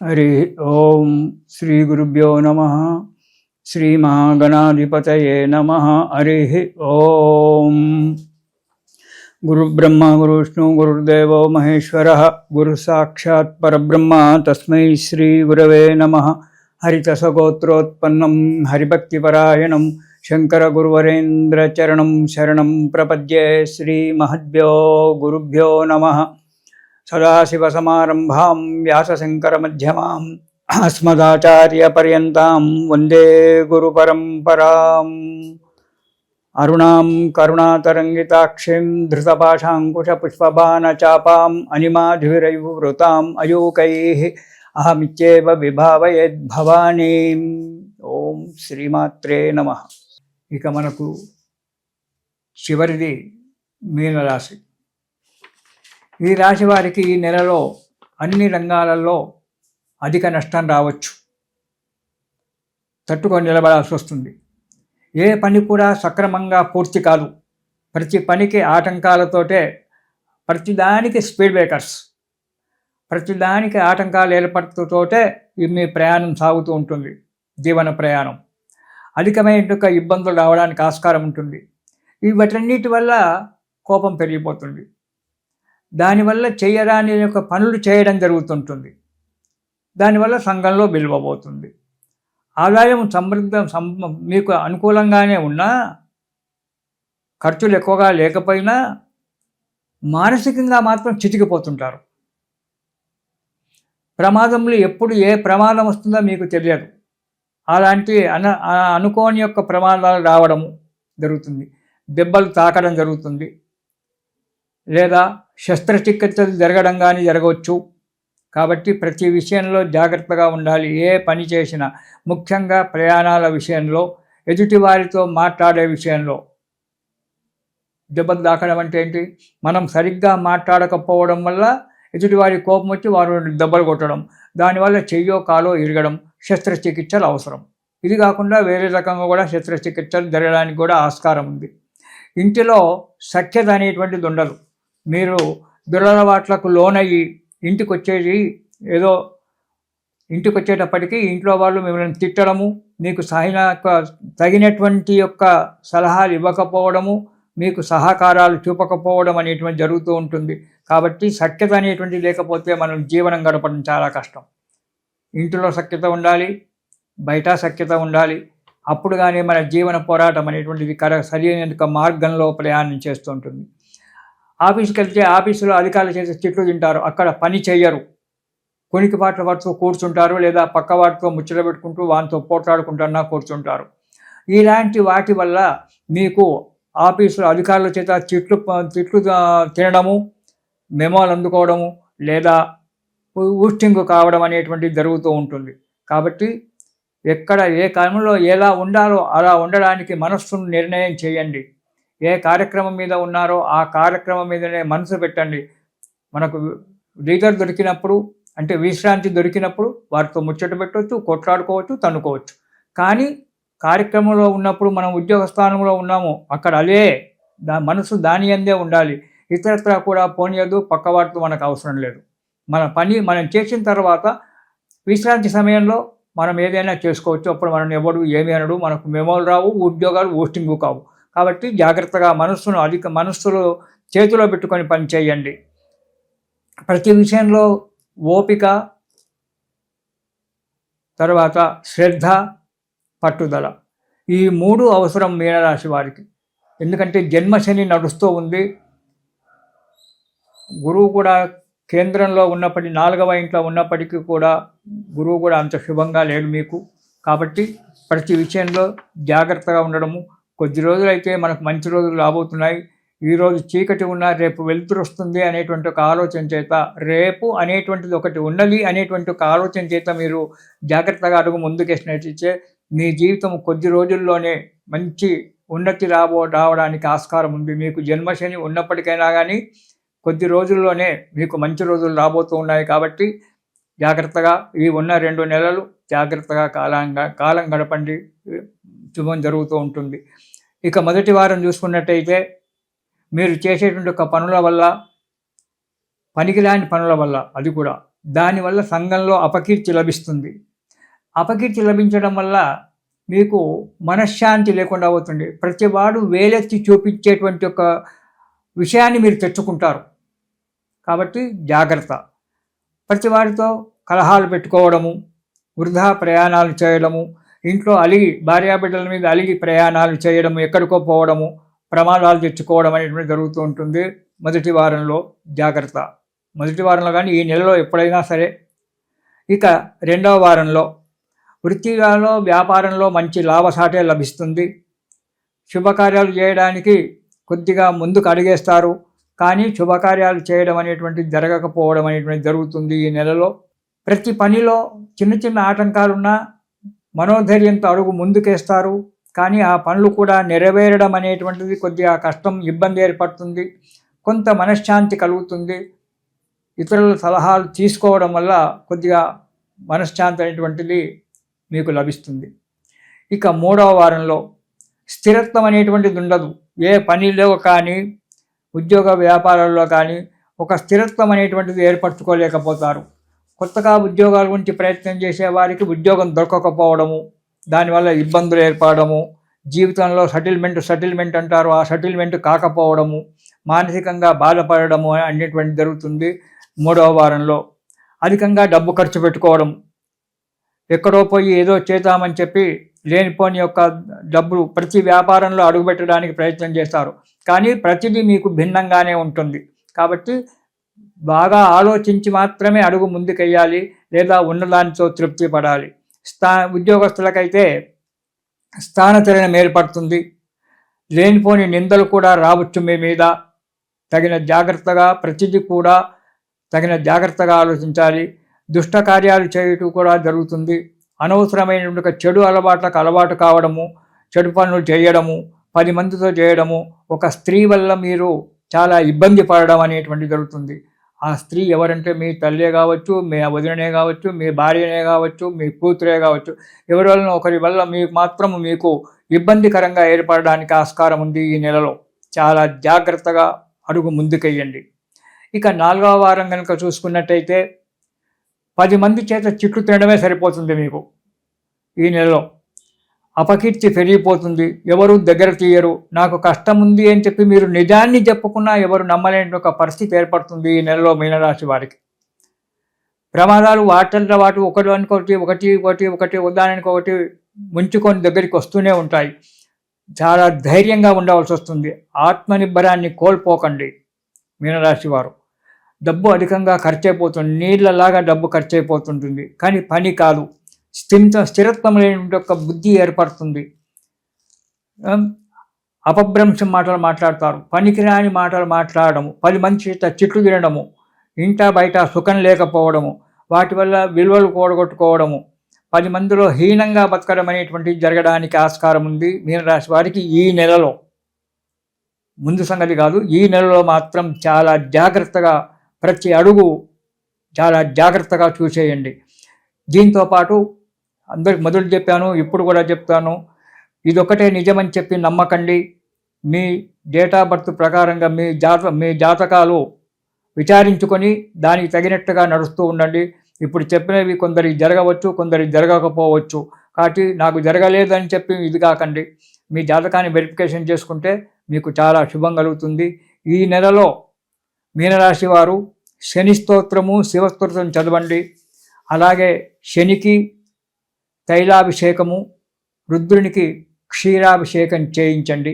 हरि ओम श्री गुरुभ्यो नमः। श्री महागणाधिपतये नमः। हरि ओम। गुरु ब्रह्मा गुरु विष्णु गुरुर्देवो महेश्वरः गुरु साक्षात् परब्रह्म तस्मै श्री गुरवे नमः। हरितसगोत्रोत्पन्नं हरिभक्तिपरायणं शंकर गुरुवरेन्द्र चरणं शरणं प्रपद्ये। श्री महद्भ्यो गुरुभ्यो नमः। सदाशिवसमारम्भां व्यासशङ्करमध्यमाम् अस्मदाचार्यपर्यन्तां वन्दे गुरुपरम्पराम्। अरुणां करुणातरङ्गिताक्षीं धृतपाशाङ्कुशपुष्पबाणचापाम् अनिमाधुरैर्वृताम् अयूकैः अहमित्येव विभावयेद्भवानीम्। ఓం శ్రీమాత్రే నమః. ఇక మనకు చివరిది మీనరాశి. ఈ రాశి వారికి ఈ నెలలో అన్ని రంగాలలో అధిక నష్టం రావచ్చు. తట్టుకొని నిలబడాల్సి వస్తుంది. ఏ పని కూడా సక్రమంగా పూర్తి కాదు. ప్రతి పనికి ఆటంకాలతోటే, ప్రతిదానికి స్పీడ్ బ్రేకర్స్, ప్రతిదానికి ఆటంకాలు ఏర్పడుతూతోటే మీ ప్రయాణం సాగుతూ ఉంటుంది. జీవన ప్రయాణం అధికమైన ఇబ్బందులు రావడానికి ఆస్కారం ఉంటుంది. వీటన్నిటి వల్ల కోపం పెరిగిపోతుంది. దానివల్ల చేయరాని యొక్క పనులు చేయడం జరుగుతుంటుంది. దానివల్ల సంఘంలో విలువబోతుంది. ఆదాయం మీకు అనుకూలంగానే ఉన్నా, ఖర్చులు ఎక్కువగా లేకపోయినా మానసికంగా మాత్రం చితికిపోతుంటారు. ప్రమాదంలో ఎప్పుడు ఏ ప్రమాదం వస్తుందో మీకు తెలియదు. అలాంటి అనుకోని యొక్క ప్రమాదాలు రావడము జరుగుతుంది. దెబ్బలు తాకడం జరుగుతుంది, లేదా శస్త్రచికిత్సలు జరగడం కానీ జరగవచ్చు. కాబట్టి ప్రతి విషయంలో జాగ్రత్తగా ఉండాలి. ఏ పని చేసినా, ముఖ్యంగా ప్రయాణాల విషయంలో, ఎదుటివారితో మాట్లాడే విషయంలో. దెబ్బలు తాకడం అంటే ఏంటి? మనం సరిగ్గా మాట్లాడకపోవడం వల్ల ఎదుటివారి కోపం వచ్చి వారు దెబ్బలు కొట్టడం, దానివల్ల చెయ్యో కాలో ఇరగడం, శస్త్రచికిత్సలు అవసరం. ఇది కాకుండా వేరే రకంగా కూడా శస్త్రచికిత్సలు జరగడానికి కూడా ఆస్కారం ఉంది. ఇంటిలో సఖ్యత అనేటువంటిది ఉండదు. మీరు దురలవాట్లకు లోనయ్యి ఇంటికి వచ్చేటప్పటికీ ఇంట్లో వాళ్ళు మిమ్మల్ని తిట్టడము, మీకు తగినటువంటి యొక్క సలహాలు ఇవ్వకపోవడము, మీకు సహకారాలు చూపకపోవడం అనేటువంటి జరుగుతూ ఉంటుంది. కాబట్టి సఖ్యత అనేటువంటి లేకపోతే మనం జీవనం గడపడం చాలా కష్టం. ఇంటిలో సఖ్యత ఉండాలి, బయట సఖ్యత ఉండాలి. అప్పుడు కానీ మన జీవన పోరాటం అనేటువంటిది సరైన మార్గంలో ప్రయాణం చేస్తూ ఉంటుంది. ఆఫీస్కి వెళ్తే ఆఫీసులో అధికారులు చేసే తిట్లు తింటారు, అక్కడ పని చెయ్యరు. కొనికిపాట్ల వాటితో కూర్చుంటారు, లేదా పక్క వాటితో ముచ్చట పెట్టుకుంటూ వాటితో పోట్లాడుకుంటున్నా కూర్చుంటారు. ఇలాంటి వాటి వల్ల మీకు ఆఫీసులో అధికారుల చేత తిట్లు తినడము, మెమోలు అందుకోవడము, లేదా ఊస్టింగ్ కావడం అనేటువంటిది జరుగుతూ ఉంటుంది. కాబట్టి ఎక్కడ ఏ కాలంలో ఎలా ఉండాలో అలా ఉండడానికి మనస్సును నిర్ణయం చేయండి. ఏ కార్యక్రమం మీద ఉన్నారో ఆ కార్యక్రమం మీదనే మనసు పెట్టండి. మనకు లీడర్ దొరికినప్పుడు, అంటే విశ్రాంతి దొరికినప్పుడు వారితో ముచ్చట పెట్టవచ్చు, కొట్లాడుకోవచ్చు, తన్నుకోవచ్చు. కానీ కార్యక్రమంలో ఉన్నప్పుడు మనం ఉద్యోగ స్థానంలో ఉన్నాము, అక్కడ మనసు దాని అందే ఉండాలి. ఇతరత్రా కూడా పోనీయదు, పక్కవాటితో మనకు అవసరం లేదు. మన పని మనం చేసిన తర్వాత విశ్రాంతి సమయంలో మనం ఏదైనా చేసుకోవచ్చు. అప్పుడు మనం ఎవడు ఏమి అనడు, మనకు మెమోలు రావు, ఉద్యోగాలు పోస్టింగు కావు. కాబట్టి జాగ్రత్తగా మనస్సులో చేతిలో పెట్టుకొని పని చేయండి. ప్రతి విషయంలో ఓపిక, తర్వాత శ్రద్ధ, పట్టుదల, ఈ మూడు అవసరం మీనరాశి వారికి. ఎందుకంటే జన్మశని నడుస్తూ ఉంది. గురువు కూడా కేంద్రంలో ఉన్నప్పటికీ, 4వ ఇంట్లో ఉన్నప్పటికీ కూడా గురువు కూడా అంత శుభంగా లేడు మీకు. కాబట్టి ప్రతి విషయంలో జాగ్రత్తగా ఉండడము. కొద్ది రోజులైతే మనకు మంచి రోజులు రాబోతున్నాయి. ఈరోజు చీకటి ఉన్నా రేపు వెలుతురు వస్తుంది అనేటువంటి ఒక ఆలోచన చేత, రేపు అనేటువంటిది ఒకటి ఉన్నది అనేటువంటి ఒక ఆలోచన చేత మీరు జాగ్రత్తగా అడుగు ముందుకేసినట్లయితే మీ జీవితం కొద్ది రోజుల్లోనే మంచి ఉన్నతి రావడానికి ఆస్కారం ఉంది. మీకు జన్మశని ఉన్నప్పటికైనా కానీ కొద్ది రోజుల్లోనే మీకు మంచి రోజులు రాబోతూ ఉన్నాయి. కాబట్టి జాగ్రత్తగా ఈ ఉన్న 2 నెలలు జాగ్రత్తగా కాలం గడపండి. శుభం జరుగుతూ ఉంటుంది. ఇక మొదటి వారం చూసుకున్నట్టయితే మీరు చేసేటువంటి ఒక పనుల వల్ల, పనికిరాని పనుల వల్ల, అది కూడా దానివల్ల సంఘంలో అపకీర్తి లభిస్తుంది. అపకీర్తి లభించడం వల్ల మీకు మనశ్శాంతి లేకుండా అవుతుంది. ప్రతివాడు వేలెత్తి చూపించేటువంటి ఒక విషయాన్ని మీరు తెచ్చుకుంటారు. కాబట్టి జాగ్రత్త. ప్రతివాడితో కలహాలు పెట్టుకోవడము, వృధా ప్రయాణాలు చేయడము, ఇంట్లో అలిగి భార్యాబిడ్డల మీద అలిగి ప్రయాణాలు చేయడము, ఎక్కడికో పోవడము, ప్రమాదాలు తెచ్చుకోవడం అనేటువంటి జరుగుతూ ఉంటుంది. మొదటి వారంలో జాగ్రత్త. మొదటి వారంలో కానీ ఈ నెలలో ఎప్పుడైనా సరే. ఇక రెండవ వారంలో వృత్తిలో వ్యాపారంలో మంచి లాభసాటే లభిస్తుంది. శుభకార్యాలు చేయడానికి కొద్దిగా ముందుకు అడిగేస్తారు, కానీ శుభకార్యాలు చేయడం అనేటువంటిది జరగకపోవడం అనేటువంటిది జరుగుతుంది ఈ నెలలో. ప్రతి పనిలో చిన్న చిన్న ఆటంకాలున్నా మనోధైర్యంతో అడుగు ముందుకేస్తారు, కానీ ఆ పనులు కూడా నెరవేరడం అనేటువంటిది కొద్దిగా కష్టం, ఇబ్బంది ఏర్పడుతుంది. కొంత మనశ్శాంతి కలుగుతుంది. ఇతరుల సలహాలు తీసుకోవడం వల్ల కొద్దిగా మనశ్శాంతి అనేటువంటిది మీకు లభిస్తుంది. ఇక మూడవ వారంలో స్థిరత్వం అనేటువంటిది ఉండదు. ఏ పనిలో కానీ ఉద్యోగ వ్యాపారాల్లో కానీ ఒక స్థిరత్వం అనేటువంటిది ఏర్పరచుకోలేకపోతారు. కొత్తగా ఉద్యోగాల గురించి ప్రయత్నం చేసే వారికి ఉద్యోగం దొరకకపోవడము, దానివల్ల ఇబ్బందులు ఏర్పడము, జీవితంలో సెటిల్మెంట్ అంటారు, ఆ సెటిల్మెంట్ కాకపోవడము, మానసికంగా బాధపడము అనేటువంటి జరుగుతుంది. మూడవ వారంలో అధికంగా డబ్బు ఖర్చు పెట్టుకోవడం, ఎక్కడో పోయి ఏదో చేద్దామని చెప్పి లేనిపోని యొక్క డబ్బులు ప్రతి వ్యాపారంలో అడుగుపెట్టడానికి ప్రయత్నం చేస్తారు, కానీ ప్రతిదీ మీకు భిన్నంగానే ఉంటుంది. కాబట్టి బాగా ఆలోచించి మాత్రమే అడుగు ముందుకెయ్యాలి, లేదా ఉన్నదానితో తృప్తి పడాలి. ఉద్యోగస్తులకైతే స్థానచలనం ఏర్పడుతుంది. లేనిపోని నిందలు కూడా రావచ్చు మీ మీద. తగిన జాగ్రత్తగా ఆలోచించాలి. దుష్ట కార్యాలు చేయటం కూడా జరుగుతుంది. అనవసరమైన చెడు అలవాట్లకు అలవాటు కావడము, చెడు పనులు చేయడము, 10 మందితో చేయడము, ఒక స్త్రీ వల్ల మీరు చాలా ఇబ్బంది పడడం అనేటువంటి జరుగుతుంది. ఆ స్త్రీ ఎవరంటే మీ తల్లే కావచ్చు, మీ వదిననే కావచ్చు, మీ భార్యనే కావచ్చు, మీ కూతురే కావచ్చు, ఎవరి వలన ఒకరి వల్ల మీకు ఇబ్బందికరంగా ఏర్పడడానికి ఆస్కారం ఉంది ఈ నెలలో. చాలా జాగ్రత్తగా అడుగు ముందుకెయ్యండి. ఇక 4వ వారం కనుక చూసుకున్నట్టయితే 10 మంది చేత చిట్లు తినడమే సరిపోతుంది మీకు ఈ నెలలో. అపకీర్తి పెరిగిపోతుంది, ఎవరు దగ్గర తీయరు. నాకు కష్టం ఉంది అని చెప్పి మీరు నిజాన్ని చెప్పుకున్నా ఎవరు నమ్మలేని ఒక పరిస్థితి ఏర్పడుతుంది ఈ నెలలో మీనరాశి వారికి. ప్రమాదాలు వాటంతా వాటి ఒకటి ఉదాహరణకి ముంచుకొని దగ్గరికి వస్తూనే ఉంటాయి. చాలా ధైర్యంగా ఉండవలసి వస్తుంది. ఆత్మనిర్భరాన్ని కోల్పోకండి మీనరాశి వారు. డబ్బు అధికంగా ఖర్చు అయిపోతుంది, నీళ్ళలాగా డబ్బు ఖర్చు అయిపోతుంటుంది, కానీ పని కాదు. స్థిరత్వం లేని ఒక బుద్ధి ఏర్పడుతుంది. అపభ్రంశం మాటలు మాట్లాడతారు, పనికిరాని మాటలు మాట్లాడము, 10 మంది చేత చిట్లు తినడము, ఇంట బయట సుఖం లేకపోవడము, వాటి వల్ల విలువలు కూడగొట్టుకోవడము, 10 మందిలో హీనంగా బతకడం అనేటువంటిది జరగడానికి ఆస్కారం ఉంది మీనరాశి వారికి ఈ నెలలో. ముందు సంగతి కాదు, ఈ నెలలో మాత్రం చాలా జాగ్రత్తగా ప్రతి అడుగు చాలా జాగ్రత్తగా చూసేయండి. దీంతోపాటు అందరికి మొదలు చెప్పాను, ఇప్పుడు కూడా చెప్తాను, ఇదొక్కటే నిజమని చెప్పి నమ్మకండి. మీ డేట్ ఆఫ్ బర్త్ ప్రకారంగా మీ జాతకాలు విచారించుకొని దానికి తగినట్టుగా నడుస్తూ ఉండండి. ఇప్పుడు చెప్పినవి కొందరికి జరగవచ్చు, కొందరికి జరగకపోవచ్చు. కాబట్టి నాకు జరగలేదని చెప్పి ఇది కాకండి. మీ జాతకాన్ని వెరిఫికేషన్ చేసుకుంటే మీకు చాలా శుభం కలుగుతుంది. ఈ నెలలో మీనరాశి వారు శని స్తోత్రము, శివస్తోత్రం చదవండి. అలాగే శనికి తైలాభిషేకము, రుద్రునికి క్షీరాభిషేకం చేయించండి.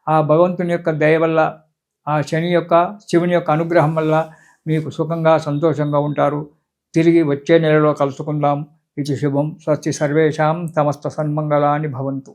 ఆ భగవంతుని యొక్క దయ వల్ల, ఆ శివుని యొక్క అనుగ్రహం వల్ల మీకు సుఖంగా సంతోషంగా ఉంటారు. తిరిగి వచ్చే నెలలో కలుసుకుందాం. ఇది శుభం. స్వస్తి సర్వేషాం సమస్త సన్మంగళాని భవంతు.